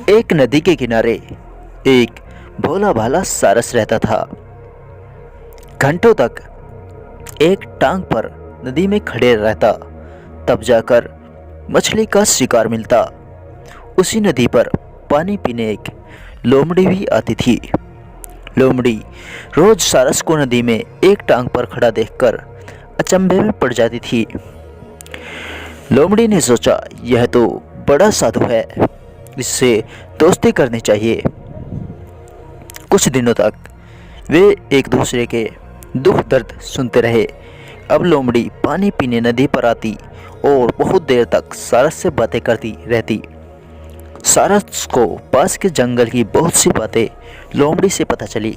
एक नदी के किनारे एक भोला भाला सारस रहता था। घंटों तक एक टांग पर नदी में खड़े रहता, तब जाकर मछली का शिकार मिलता। उसी नदी पर पानी पीने एक लोमड़ी भी आती थी। लोमड़ी रोज सारस को नदी में एक टांग पर खड़ा देखकर अचंभे में पड़ जाती थी। लोमड़ी ने सोचा, यह तो बड़ा साधु है, इससे दोस्ती करनी चाहिए। कुछ दिनों तक वे एक दूसरे के दुख दर्द सुनते रहे। अब लोमड़ी पानी पीने नदी पर आती और बहुत देर तक सारस से बातें करती रहती। सारस को पास के जंगल की बहुत सी बातें लोमड़ी से पता चली।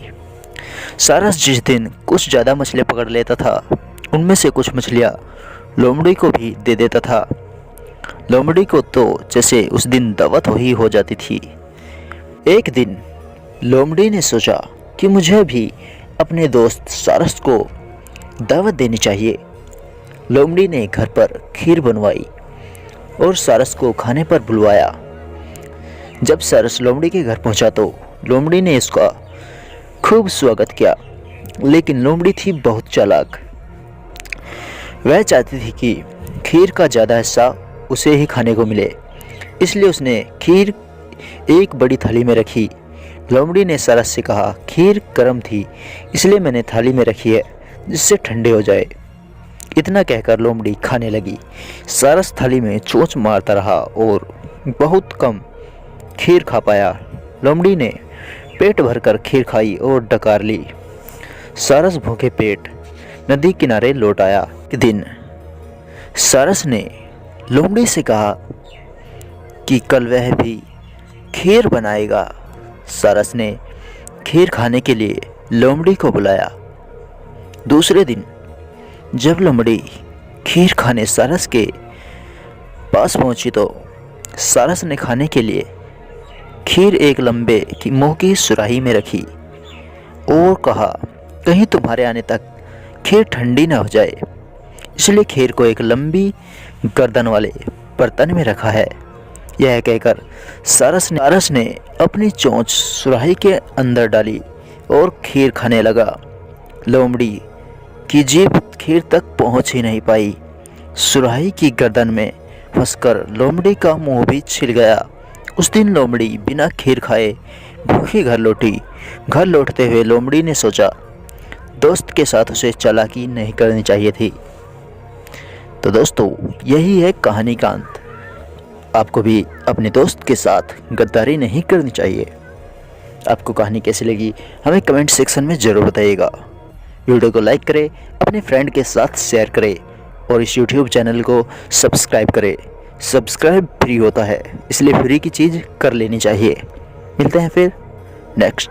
सारस जिस दिन कुछ ज़्यादा मछलियाँ पकड़ लेता था, उनमें से कुछ मछलियाँ लोमड़ी को भी दे देता था। लोमड़ी को तो जैसे उस दिन दावत ही हो जाती थी। एक दिन लोमड़ी ने सोचा कि मुझे भी अपने दोस्त सारस को दावत देनी चाहिए। लोमड़ी ने घर पर खीर बनवाई और सारस को खाने पर बुलवाया। जब सारस लोमड़ी के घर पहुंचा तो लोमड़ी ने इसका खूब स्वागत किया, लेकिन लोमड़ी थी बहुत चालाक। वह चाहती थी कि खीर का ज़्यादा हिस्सा उसे ही खाने को मिले, इसलिए उसने खीर एक बड़ी थाली में रखी। लोमड़ी ने सारस से कहा, खीर गर्म थी इसलिए मैंने थाली में रखी है, जिससे ठंडे हो जाए। इतना कहकर लोमड़ी खाने लगी। सारस थाली में चोंच मारता रहा और बहुत कम खीर खा पाया। लोमड़ी ने पेट भरकर खीर खाई और डकार ली। सारस भूखे पेट नदी किनारे लौट आया। एक दिन सारस ने लोमड़ी से कहा कि कल वह भी खीर बनाएगा। सारस ने खीर खाने के लिए लोमड़ी को बुलाया। दूसरे दिन जब लोमड़ी खीर खाने सारस के पास पहुंची तो सारस ने खाने के लिए खीर एक लंबे की मुंह की सुराही में रखी और कहा, कहीं तुम्हारे आने तक खीर ठंडी ना हो जाए, इसलिए खीर को एक लंबी गर्दन वाले बर्तन में रखा है। यह कहकर सारस ने अपनी चोंच सुराही के अंदर डाली और खीर खाने लगा। लोमड़ी की जीभ खीर तक पहुंच ही नहीं पाई। सुराही की गर्दन में फंसकर लोमड़ी का मुंह भी छिल गया। उस दिन लोमड़ी बिना खीर खाए भूखी घर लौटी। घर लौटते हुए लोमड़ी ने सोचा, दोस्त के साथ उसे चालाकी नहीं करनी चाहिए थी। तो दोस्तों, यही है कहानी का अंत। आपको भी अपने दोस्त के साथ गद्दारी नहीं करनी चाहिए। आपको कहानी कैसी लगी हमें कमेंट सेक्शन में ज़रूर बताइएगा। वीडियो को लाइक करें, अपने फ्रेंड के साथ शेयर करें और इस यूट्यूब चैनल को सब्सक्राइब करें। सब्सक्राइब फ्री होता है, इसलिए फ्री की चीज़ कर लेनी चाहिए। मिलते हैं फिर नेक्स्ट।